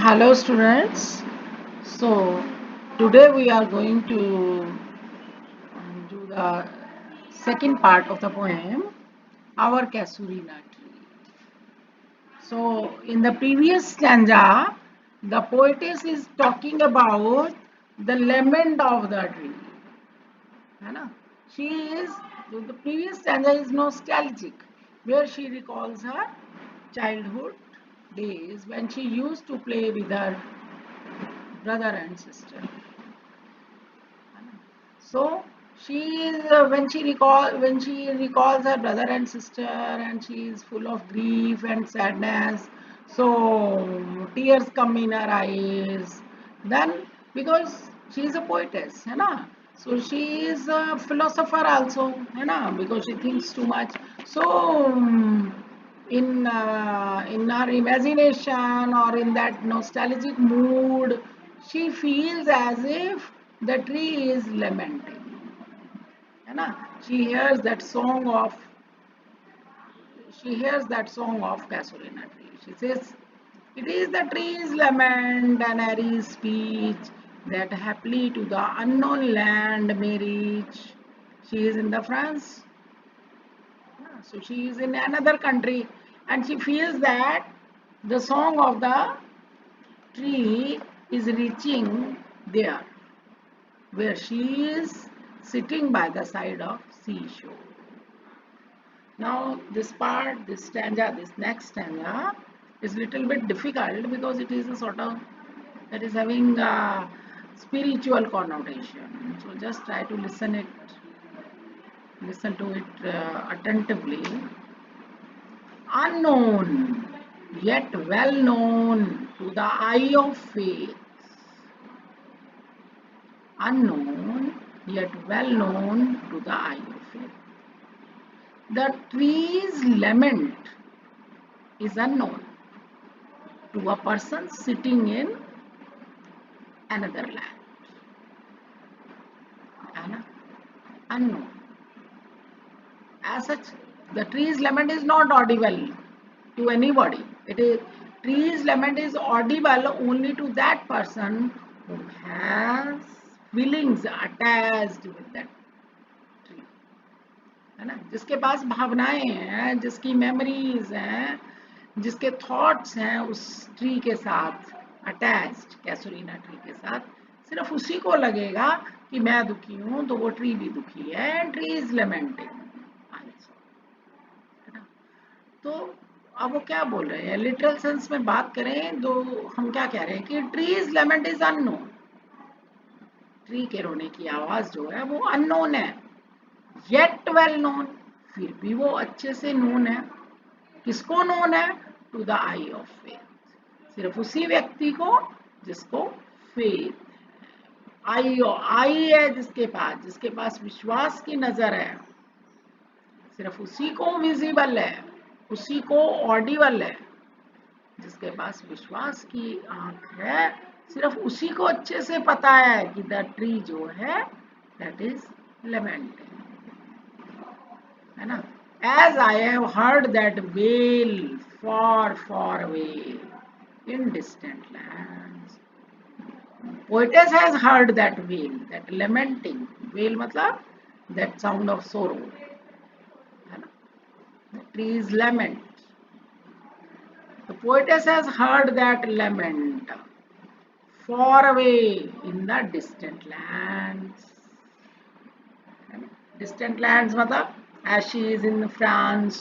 Hello students. So today we are going to do the second part of the poem Our Casuarina Tree. So in the previous stanza the poetess is talking about the lament of the tree. है ना? She is the previous stanza is nostalgic where she recalls her childhood days when she used to play with her brother and sister. So she is when she recalls her brother and sister, and she is full of grief and sadness. So tears come in her eyes. Then because she is a poetess, है ना? So she is a philosopher also, है ना? Because she thinks too much. So in her imagination or in that nostalgic mood, she feels as if the tree is lamenting. है ना? She hears that song of Casuarina tree. She says, "It is the tree's lament and airy speech that happily to the unknown land may reach." She is in the France. So she is in another country and she feels that the song of the tree is reaching there where she is sitting by the side of seashore. Now this stanza, this next stanza is little bit difficult because it is a sort of that is having a spiritual connotation. So just try to listen to it attentively. Unknown, yet well known to the eye of faith. Unknown, yet well known to the eye of faith. The tree's lament is unknown to a person sitting in another land. Unknown. As such, the tree's lament is not audible to anybody. It is tree's lament is audible only to that person who has feelings attached with that tree. है ना? जिसके पास भावनाएं हैं, जिसकी memories हैं, जिसके thoughts हैं उस ट्री के साथ अटैच्ड, कैसुरीना ट्री के साथ, सिर्फ उसी को लगेगा कि मैं दुखी हूं तो वो ट्री भी दुखी है. Tree is lamenting. तो अब वो क्या बोल रहे हैं, लिटरल सेंस में बात करें तो हम क्या कह रहे हैं कि tree is lament is unknown. Tree के रोने की आवाज जो है वो अननोन है, येट वेल नोन, फिर भी वो अच्छे से नोन है. किसको नोन है? To the eye of faith, सिर्फ उसी व्यक्ति को जिसको फेथ, आई है जिसके पास विश्वास की नजर है, सिर्फ उसी को विजिबल है, उसी को ऑडिबल है. जिसके पास विश्वास की आंख है, सिर्फ उसी को अच्छे से पता है कि द ट्री जो है दैट इज लेमेंटिंग. है ना? As I have heard that wail far, far away in distant lands. Poetess has heard that wail, that lamenting. Wail matlab that sound of sorrow. है ना? The trees lament. The poetess has heard that lament far away in the distant lands. Distant lands matlab as she is in France.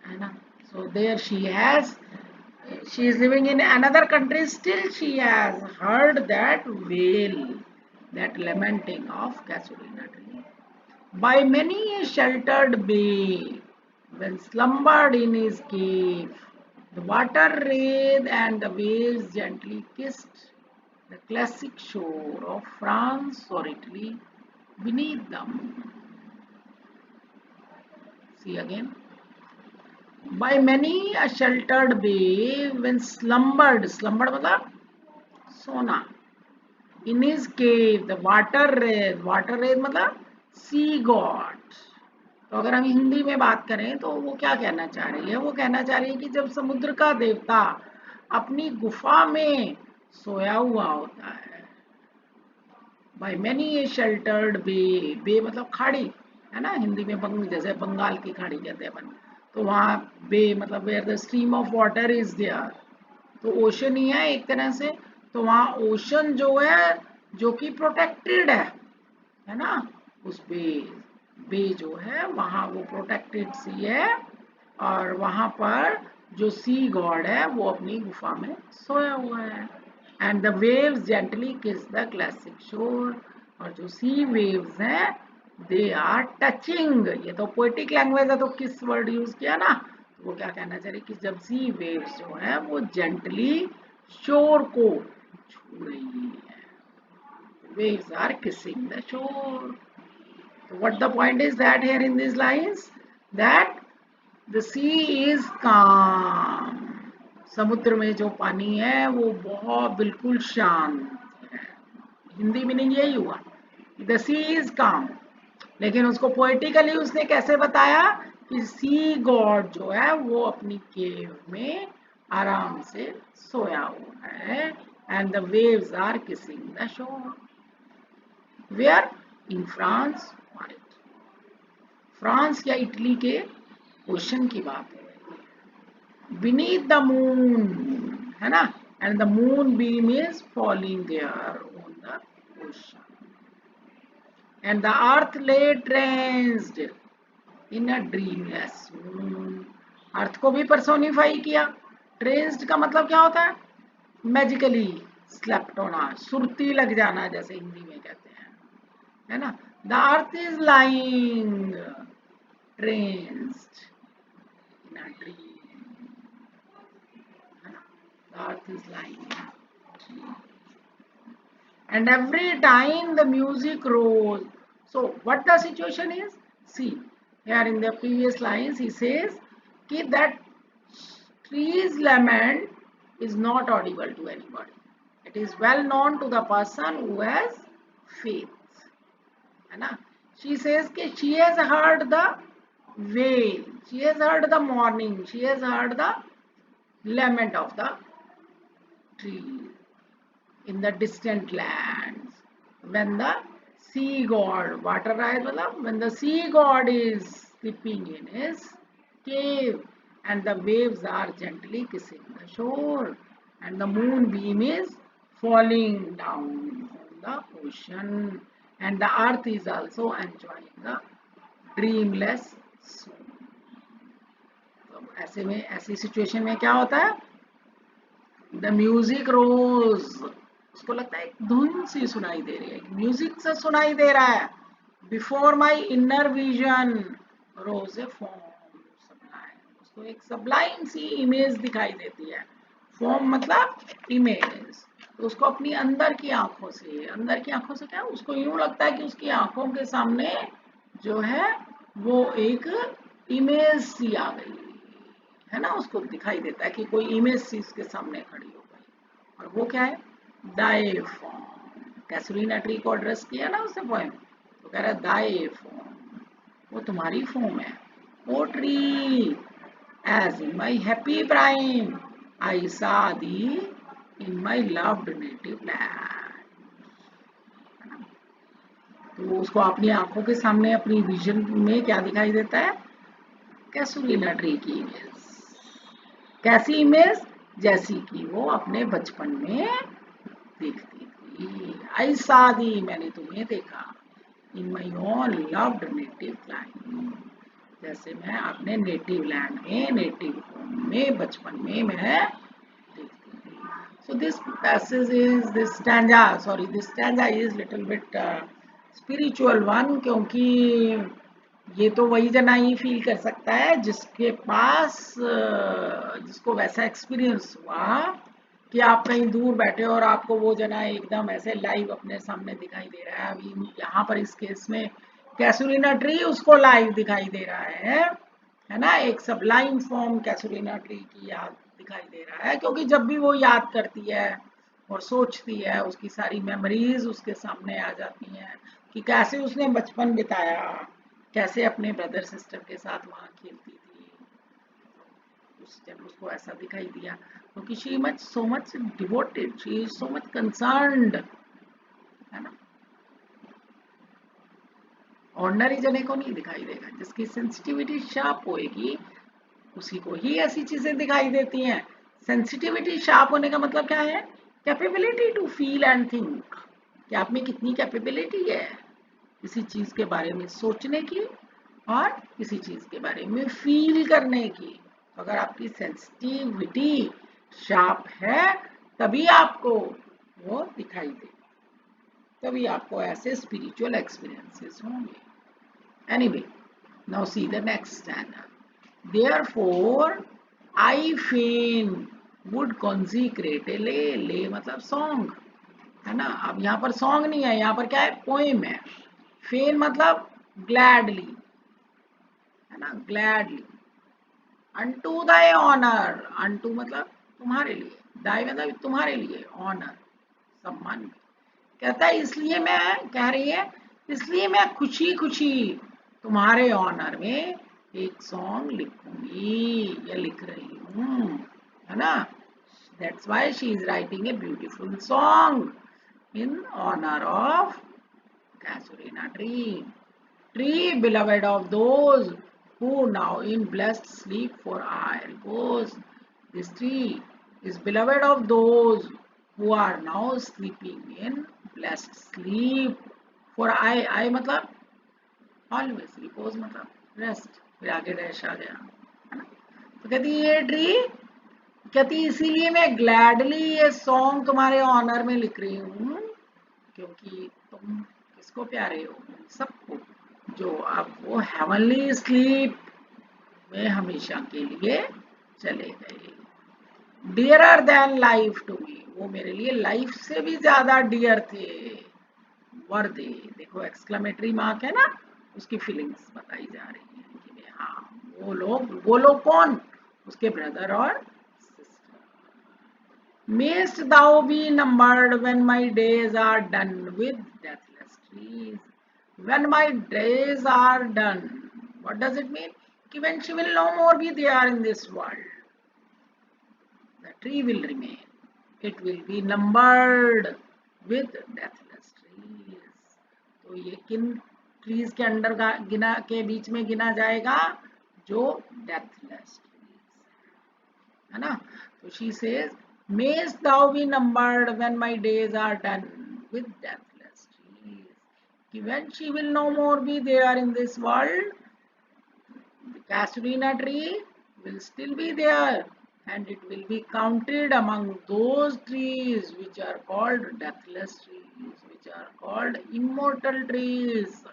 है ना? So there she is living in another country, still she has heard that wail, that lamenting of Casuarina tree. By many a sheltered bay, when slumbered in his cave, the water wreathed and the waves gently kissed the classic shore of France or Italy beneath them. See again. By many a sheltered bay, when slumbered matlab sona, in his cave the water wraith matlab sea god, तो अगर हम हिंदी में बात करें तो वो क्या कहना चाह रही है, वो कहना चाह रही है कि जब समुद्र का देवता अपनी गुफा में सोया हुआ होता है, बाय मैनी ए शेल्टर्ड बे, बे मतलब खाड़ी है ना, हिंदी में जैसे बंगाल की खाड़ी कहते हैं अपन, तो वहाँ बे मतलब where the stream of water is there, तो ओशन ही है एक तरह से। तो वहाँ ओशन जो है जो कि प्रोटेक्टेड है ना, उस बे जो है वहाँ वो प्रोटेक्टेड सी है, और वहाँ पर जो सी गॉड है वो अपनी गुफा में सोया हुआ है। एंड द वेव्स जेंटली किस द क्लासिक शोर, और जो सी वेव्स हैं दे आर टचिंग, ये तो पोएटिक लैंग्वेज है तो किस वर्ड यूज किया ना, तो वो क्या कहना चाह रही कि जब सी वेव्स जो है वो जेंटली शोर को छू रही है, waves are kissing the shore. So what the point is that here in these lines, that the sea is calm. समुद्र में जो पानी है वो बहुत बिल्कुल शांत है। हिंदी मीनिंग यही हुआ, द सी इज काम। लेकिन उसको पोएटिकली उसने कैसे बताया कि सी गॉड जो है वो अपनी केव में आराम से सोया हुआ है, and the waves are kissing the shore. Where? In France. France या इटली के ओशन की बात है। बीनीथ द मून है ना, and the moon beam is falling there on the ocean, and the earth lay tranced in a dreamless moon. अर्थ को भी personify किया। ट्रेंस्ड का मतलब क्या होता है? मैजिकली स्लेप्ट होना, सुरती लग जाना जैसे हिंदी में कहते हैं, है ना। The earth is lying tranced in a dream, है ना, the earth is lying, and every time the music rose. So what the situation is? See, here in the previous lines he says that tree's lament is not audible to anybody. It is well known to the person who has faith. है ना? She says that she has heard the wail, she has heard the mourning, she has heard the lament of the tree in the distant lands. When the sea god, water rise, when the sea god is sleeping in his cave, and the waves are gently kissing the shore, and the moonbeam is falling down on the ocean, and the earth is also enjoying the dreamless swoon. तो ऐसे में, ऐसी situation में क्या होता है? The music रोज, उसको लगता है एक धुन सी सुनाई दे रही है, म्यूजिक से सुनाई दे रहा है। Before my inner vision rose a form sublime, उसको एक सबलाइम सी इमेज दिखाई देती है। फॉर्म मतलब इमेज, तो उसको अपनी अंदर की आंखों से, अंदर की आंखों से क्या, उसको यूं लगता है कि उसकी आंखों के सामने जो है वो एक इमेज सी आ गई है ना, उसको दिखाई देता है कि कोई इमेज सी उसके सामने खड़ी हो गई, और वो क्या है? दाए फॉर्म। कैसुलिना ट्री को एड्रेस किया ना उसने पोएम, तो कह रहा है दाए फॉर्म, वो तुम्हारी फॉर्म है। O tree, as in my happy prime I saw thee in my loved native land. तो उसको अपनी आंखों के सामने अपनी विजन में क्या दिखाई देता है? कैसुलिना ट्री की इमेज। कैसी इमेज? जैसी कि वो अपने बचपन में देखती थी। आई सादी, मैंने तुम्हें देखा, in my own loved native land, जैसे मैं अपने नेटिव लैंड में, नेटिव होम में बचपन में मैं देखती थी। So this passage is, this stanza, sorry this stanza is little bit spiritual one, क्योंकि ये तो वही जना ही फील कर सकता है जिसके पास, जिसको वैसा एक्सपीरियंस हुआ कि आप कहीं दूर बैठे और आपको वो जना एकदम ऐसे लाइव अपने सामने दिखाई दे रहा है। अभी यहाँ पर इस केस में कैसुलिना ट्री उसको लाइव दिखाई दे रहा है ना, एक सबलाइम फॉर्म कैसुलिना ट्री की याद दिखाई दे रहा है, क्योंकि जब भी वो याद करती है और सोचती है उसकी सारी मेमोरीज उसके सामने आ जाती हैं कि कैसे उसने बचपन बिताया, कैसे अपने ब्रदर सिस्टर के साथ वहां खेलती थी, उस जब उसको ऐसा दिखाई दिया, क्योंकि she much so much devoted, she is so much concerned, है ना। ऑर्डिनरी जने को नहीं दिखाई देगा, जिसकी सेंसिटिविटी शार्प होएगी उसी को ही ऐसी चीजें दिखाई देती हैं। सेंसिटिविटी शार्प होने का मतलब क्या है? Capability to feel and think, कि आप में कितनी कैपेबिलिटी है किसी चीज के बारे में सोचने की और किसी चीज के बारे में फील करने की। तो अगर आपकी सेंसिटिविटी शार्प है तभी आपको वो दिखाई दे, तभी आपको ऐसे स्पिरिचुअल एक्सपीरियंसेस होंगे। Anyway, now see the next standard. Therefore, I fain would consecrate a lay, ले मतलब सॉन्ग, है ना। अब यहाँ पर सॉन्ग नहीं है, यहाँ पर क्या है? पोएम है। फेन मतलब ग्लैडली, है ना, ग्लैडली। अनटू दाई ऑनर, अनटू मतलब तुम्हारे लिए, दाई मतलब तुम्हारे लिए, ऑनर सम्मान में। कहता है इसलिए मैं, कह रही है इसलिए मैं खुशी खुशी तुम्हारे ऑनर में एक सॉन्ग लिखूंगी या लिख रही हूँ, है ना। That's why she is writing a beautiful song in honour of casuarina tree, tree beloved of those who now in blessed sleep, for I repose. This tree is beloved of those who are now sleeping in blessed sleep. For I मतलब always, repose मतलब rest, फिर आगे dash आ गया, है ना। तो कहती ये ट्री, कहती इसीलिए मैं ग्लैडली ये सॉन्ग तुम्हारे ऑनर में लिख रही हूँ, क्योंकि तुम किसको प्यारे हो? सबको, जो अब वो हेवनली स्लीप में हमेशा के लिए चले गए। Dearer than life to me, वो मेरे लिए लाइफ से भी ज्यादा डियर थे। वर्दे, देखो एक्सक्लेमेटरी मार्क है ना, उसकी फीलिंग्स बताई जा रही है कि हाँ वो लोग कौन? उसके ब्रदर और sister. Mayst thou be numbered when my days are done with deathless trees. When my days are done, what does it mean? When she will no more be there in this world, the tree will remain. It will be numbered with deathless trees. तो ये किन trees के under गिना के बीच में गिना जाएगा? जो डेथलेस ट्रीज, है ना। तो she says, mayst thou be numbered when my days are done with deathless trees. When she will no more be there in this world, the casuarina tree will still be there, and it will be counted among those trees which are called deathless trees, which are called immortal trees,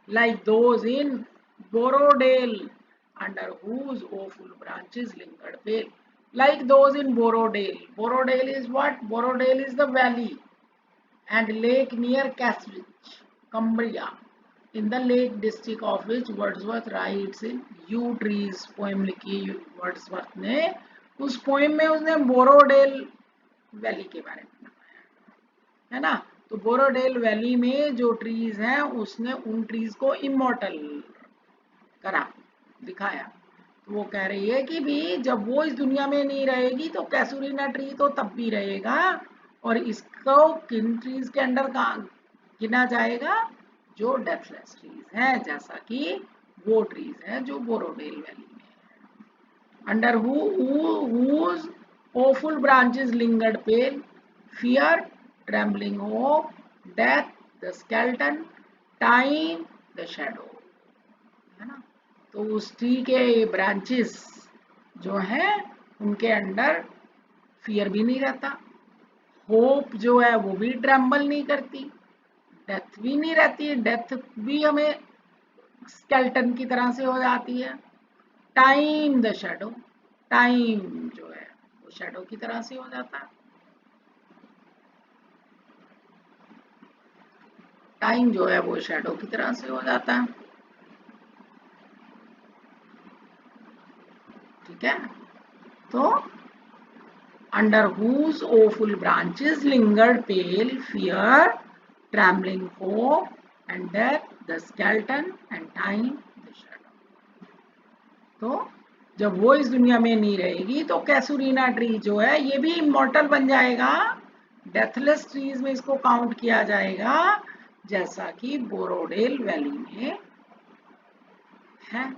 like those in Borodale, under whose awful branches lingered pale. Like those in Borodale. Borodale is what? Borodale is the valley and lake near Castridge, Cumbria, in the Lake District of which Wordsworth writes in Yew Trees poem लिखी Wordsworth ने। उस poem में उसने बोरोडेल valley के बारे में बताया, है ना। तो बोरोडेल वैली में जो ट्रीज हैं उसने उन ट्रीज को इमोर्टल करा, दिखाया। तो वो कह रही है कि भी जब वो इस दुनिया में नहीं रहेगी तो कैसुरीना ट्री तो तब भी रहेगा, और इसको किन ट्रीज के अंडर गिना जाएगा? जो डेथलेस ट्रीज हैं, जैसा कि वो ट्रीज हैं जो बोरोडेल वैली में है। Under whose awful branches lingered pale, fear, trembling hope, death, the skeleton, time, the shadow, है ना। तो उस ट्री के ब्रांचेस जो हैं उनके अंडर फियर भी नहीं रहता, होप जो है वो भी ट्रम्बल नहीं करती, डेथ भी नहीं रहती, डेथ भी हमें स्केल्टन की तरह से हो जाती है। टाइम द शैडो, टाइम जो है वो शैडो की तरह से हो जाता है। टाइम जो है वो शैडो की तरह से हो जाता है, ठीक है। तो under whose awful branches lingered pale fear, trembling hope, and death, the skeleton, and time the shadow. तो जब वो इस दुनिया में नहीं रहेगी तो कैसुरीना ट्री जो है ये भी इमॉर्टल बन जाएगा, डेथलेस ट्रीज में इसको काउंट किया जाएगा, जैसा कि बोरोडेल वैली में है।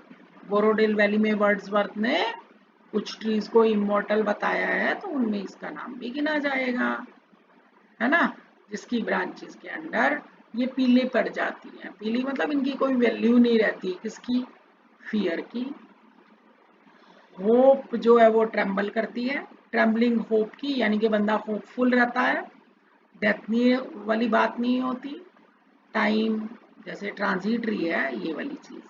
बोरोडेल वैली में वर्ड्सवर्थ ने कुछ ट्रीज को इमॉर्टल बताया है, तो उनमें इसका नाम भी गिना जाएगा, है ना, जिसकी ब्रांचेस के अंडर ये पीले पड़ जाती हैं। पीली मतलब इनकी कोई वैल्यू नहीं रहती, किसकी, फियर की। होप जो है वो ट्रेम्बल करती है, ट्रेम्बलिंग होप की, यानी कि बंदा होपफुल रहता है, डेथ नहीं वाली बात नहीं होती। टाइम जैसे ट्रांजिटरी है, ये वाली चीज,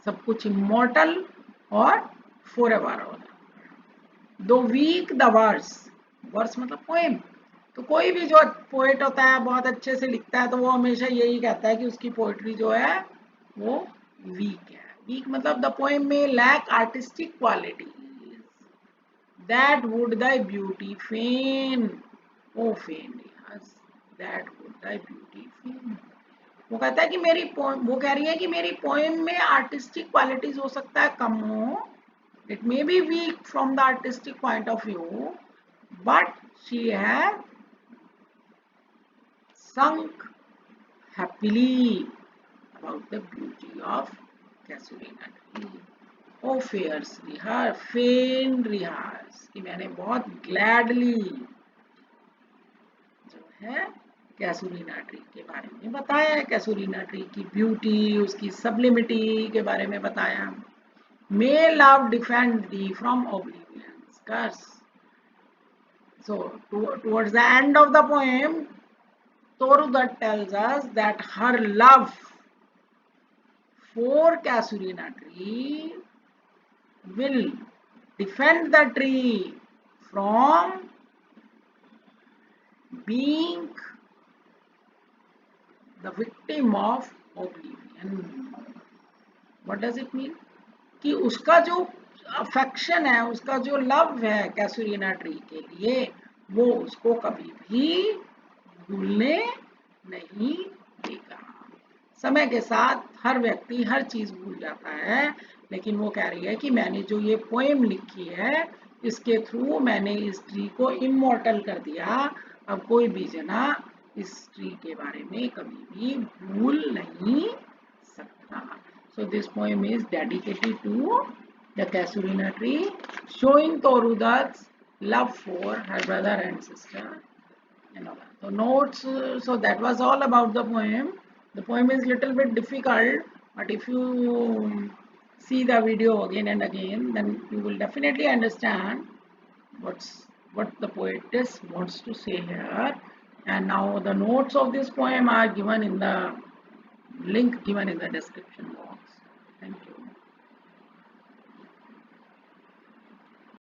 सब कुछ इमॉर्टल और फॉरएवर होता। दो वीक द वर्स, वर्स मतलब पोएम, तो कोई भी जो पोएट होता है बहुत अच्छे से लिखता है तो वो हमेशा यही कहता है कि उसकी पोएट्री जो है वो वीक है। वीक मतलब द पोएम में lack artistic quality that wooed the beauty fain, O fain, yes, that wooed the beauty fain. वो कहता है कि मेरी पोएम, वो कह रही है कि मेरी पोएम में आर्टिस्टिक क्वालिटीज हो सकता है कम हो, it may be weak from the artistic point of view, but she has sung happily about the beauty of Casuarina tree. Oh fairs रिहार, फेन रिहार्स, कि मैंने बहुत ग्लैडली जो है कैसुरीना ट्री के बारे में बताया है, कैसुरीना ट्री की ब्यूटी, उसकी सब्लिमिटी के बारे में बताया। May love defend thee from oblivion's curse. So towards the end of the poem, Torudutt tells us that her love for Casuarina tree will defend the tree from being the victim of oblivion. What does it mean? कि उसका जो affection है, उसका जो love है casuarina tree के लिए, वो उसको कभी भी भूलने नहीं देगा। समय के साथ हर व्यक्ति हर चीज भूल जाता है, लेकिन वो कह रही है कि मैंने जो ये पोएम लिखी है, इसके थ्रू मैंने इस ट्री को इमॉर्टल कर दिया। अब कोई भी जना इस ट्री के बारे में कभी भी भूल नहीं सकता। So this poem is dedicated to the Casuarina tree, showing Torudutt's love for her brother and sister. So notes, so that was all about the poem. The poem is little bit difficult, but if you see the video again and again, then you will definitely understand what the poetess wants to say here. And now the notes of this poem are given in the link given in the description box.